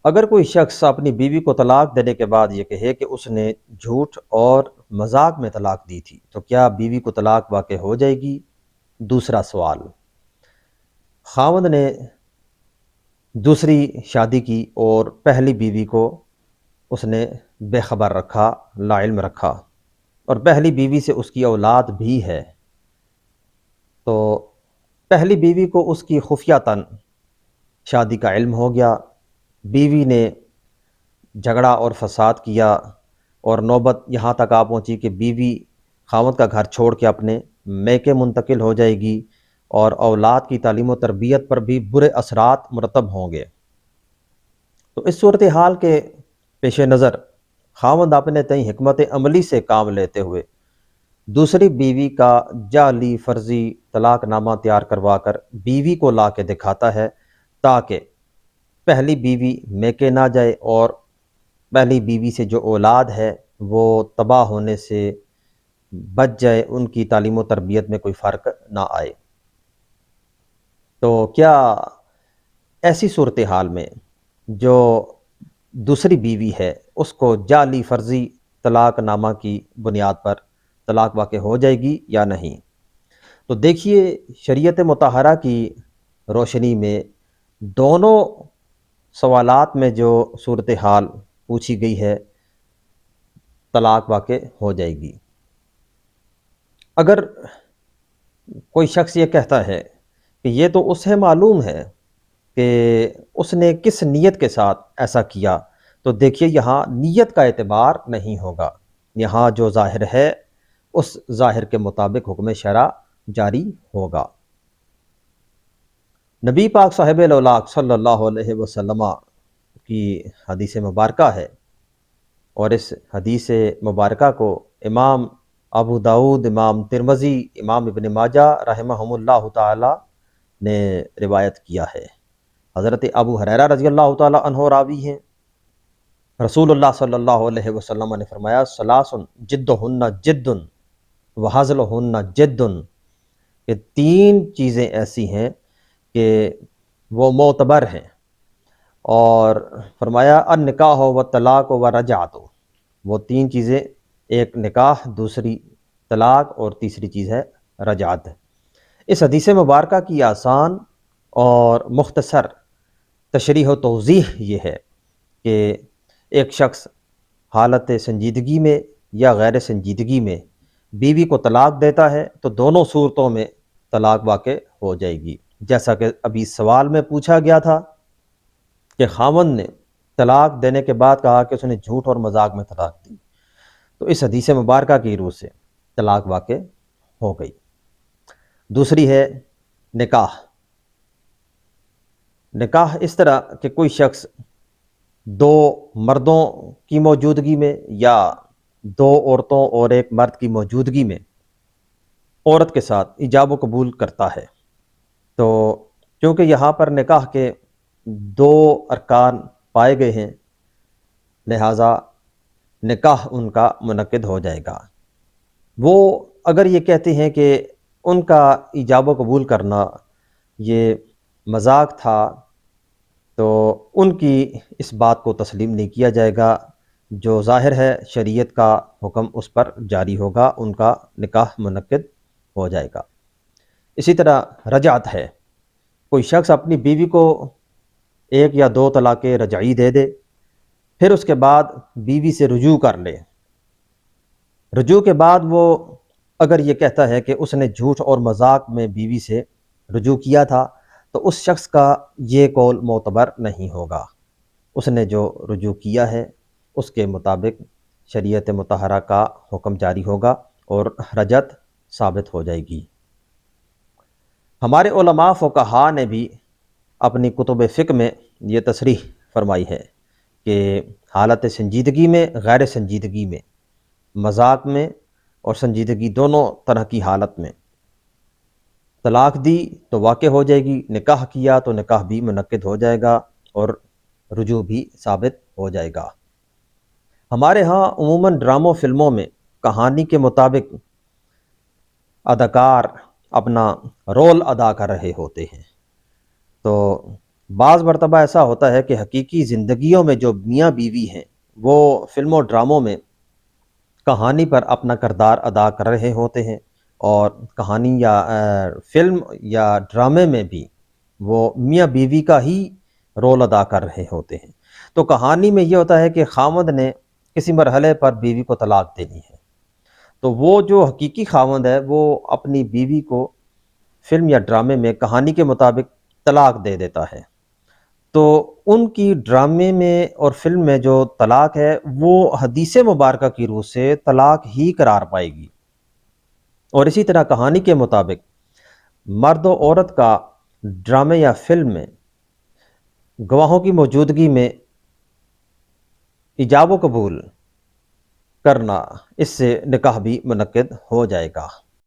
اگر کوئی شخص اپنی بیوی کو طلاق دینے کے بعد یہ کہے کہ اس نے جھوٹ اور مذاق میں طلاق دی تھی تو کیا بیوی کو طلاق واقع ہو جائے گی؟ دوسرا سوال، خاوند نے دوسری شادی کی اور پہلی بیوی کو اس نے بے خبر رکھا، لا علم رکھا، اور پہلی بیوی سے اس کی اولاد بھی ہے، تو پہلی بیوی کو اس کی خفیہ شادی کا علم ہو گیا، بیوی نے جھگڑا اور فساد کیا، اور نوبت یہاں تک آ پہنچی کہ بیوی خاوند کا گھر چھوڑ کے اپنے میکے منتقل ہو جائے گی، اور اولاد کی تعلیم و تربیت پر بھی برے اثرات مرتب ہوں گے۔ تو اس صورتحال کے پیش نظر خاوند اپنے تئیں حکمت عملی سے کام لیتے ہوئے دوسری بیوی کا جعلی فرضی طلاق نامہ تیار کروا کر بیوی کو لا کے دکھاتا ہے، تاکہ پہلی بیوی میکے نہ جائے اور پہلی بیوی سے جو اولاد ہے وہ تباہ ہونے سے بچ جائے، ان کی تعلیم و تربیت میں کوئی فرق نہ آئے۔ تو کیا ایسی صورتحال میں جو دوسری بیوی ہے اس کو جعلی فرضی طلاق نامہ کی بنیاد پر طلاق واقع ہو جائے گی یا نہیں؟ تو دیکھیے، شریعت مطہرہ کی روشنی میں دونوں سوالات میں جو صورتحال پوچھی گئی ہے طلاق واقع ہو جائے گی۔ اگر کوئی شخص یہ کہتا ہے کہ یہ تو اسے معلوم ہے کہ اس نے کس نیت کے ساتھ ایسا کیا، تو دیکھیے یہاں نیت کا اعتبار نہیں ہوگا، یہاں جو ظاہر ہے اس ظاہر کے مطابق حکم شرع جاری ہوگا۔ نبی پاک صاحب الاولاق صلی اللہ علیہ وسلم کی حدیث مبارکہ ہے، اور اس حدیث مبارکہ کو امام ابو داود، امام ترمذی، امام ابن ماجہ رحمہم اللہ تعالی نے روایت کیا ہے۔ حضرت ابو ہریرہ رضی اللہ تعالی عنہ راوی ہیں۔ رسول اللہ صلی اللہ علیہ وسلم نے فرمایا، ثلاث جدہن جد وہزلہن جد، کہ تین چیزیں ایسی ہیں کہ وہ معتبر ہیں، اور فرمایا النکاح و طلاق و رجعت، وہ تین چیزیں، ایک نکاح، دوسری طلاق، اور تیسری چیز ہے رجعت۔ اس حدیث مبارکہ کی آسان اور مختصر تشریح و توضیح یہ ہے کہ ایک شخص حالت سنجیدگی میں یا غیر سنجیدگی میں بیوی کو طلاق دیتا ہے تو دونوں صورتوں میں طلاق واقع ہو جائے گی، جیسا کہ ابھی سوال میں پوچھا گیا تھا کہ خاوند نے طلاق دینے کے بعد کہا کہ اس نے جھوٹ اور مذاق میں طلاق دی، تو اس حدیث مبارکہ کی روح سے طلاق واقع ہو گئی۔ دوسری ہے نکاح۔ نکاح اس طرح کہ کوئی شخص دو مردوں کی موجودگی میں یا دو عورتوں اور ایک مرد کی موجودگی میں عورت کے ساتھ ایجاب و قبول کرتا ہے، تو کیونکہ یہاں پر نکاح کے دو ارکان پائے گئے ہیں، لہٰذا نکاح ان کا منعقد ہو جائے گا۔ وہ اگر یہ کہتے ہیں کہ ان کا ایجاب و قبول کرنا یہ مذاق تھا، تو ان کی اس بات کو تسلیم نہیں کیا جائے گا، جو ظاہر ہے شریعت کا حکم اس پر جاری ہوگا، ان کا نکاح منعقد ہو جائے گا۔ اسی طرح رجعت ہے، کوئی شخص اپنی بیوی کو ایک یا دو طلاقیں رجعی دے دے، پھر اس کے بعد بیوی سے رجوع کر لے، رجوع کے بعد وہ اگر یہ کہتا ہے کہ اس نے جھوٹ اور مذاق میں بیوی سے رجوع کیا تھا، تو اس شخص کا یہ قول معتبر نہیں ہوگا۔ اس نے جو رجوع کیا ہے اس کے مطابق شریعت مطہرہ کا حکم جاری ہوگا اور رجعت ثابت ہو جائے گی۔ ہمارے علماء فقہاء نے بھی اپنی کتب فقہ میں یہ تصریح فرمائی ہے کہ حالت سنجیدگی میں، غیر سنجیدگی میں، مذاق میں اور سنجیدگی دونوں طرح کی حالت میں طلاق دی تو واقع ہو جائے گی، نکاح کیا تو نکاح بھی منعقد ہو جائے گا اور رجوع بھی ثابت ہو جائے گا۔ ہمارے ہاں عموماً ڈراموں فلموں میں کہانی کے مطابق اداکار اپنا رول ادا کر رہے ہوتے ہیں، تو بعض مرتبہ ایسا ہوتا ہے کہ حقیقی زندگیوں میں جو میاں بیوی ہیں وہ فلموں و ڈراموں میں کہانی پر اپنا کردار ادا کر رہے ہوتے ہیں، اور کہانی یا فلم یا ڈرامے میں بھی وہ میاں بیوی کا ہی رول ادا کر رہے ہوتے ہیں۔ تو کہانی میں یہ ہوتا ہے کہ خاوند نے کسی مرحلے پر بیوی کو طلاق دینی ہے، تو وہ جو حقیقی خاوند ہے وہ اپنی بیوی کو فلم یا ڈرامے میں کہانی کے مطابق طلاق دے دیتا ہے، تو ان کی ڈرامے میں اور فلم میں جو طلاق ہے وہ حدیث مبارکہ کی روح سے طلاق ہی قرار پائے گی۔ اور اسی طرح کہانی کے مطابق مرد و عورت کا ڈرامے یا فلم میں گواہوں کی موجودگی میں ایجاب و قبول کرنا، اس سے نکاح بھی منعقد ہو جائے گا۔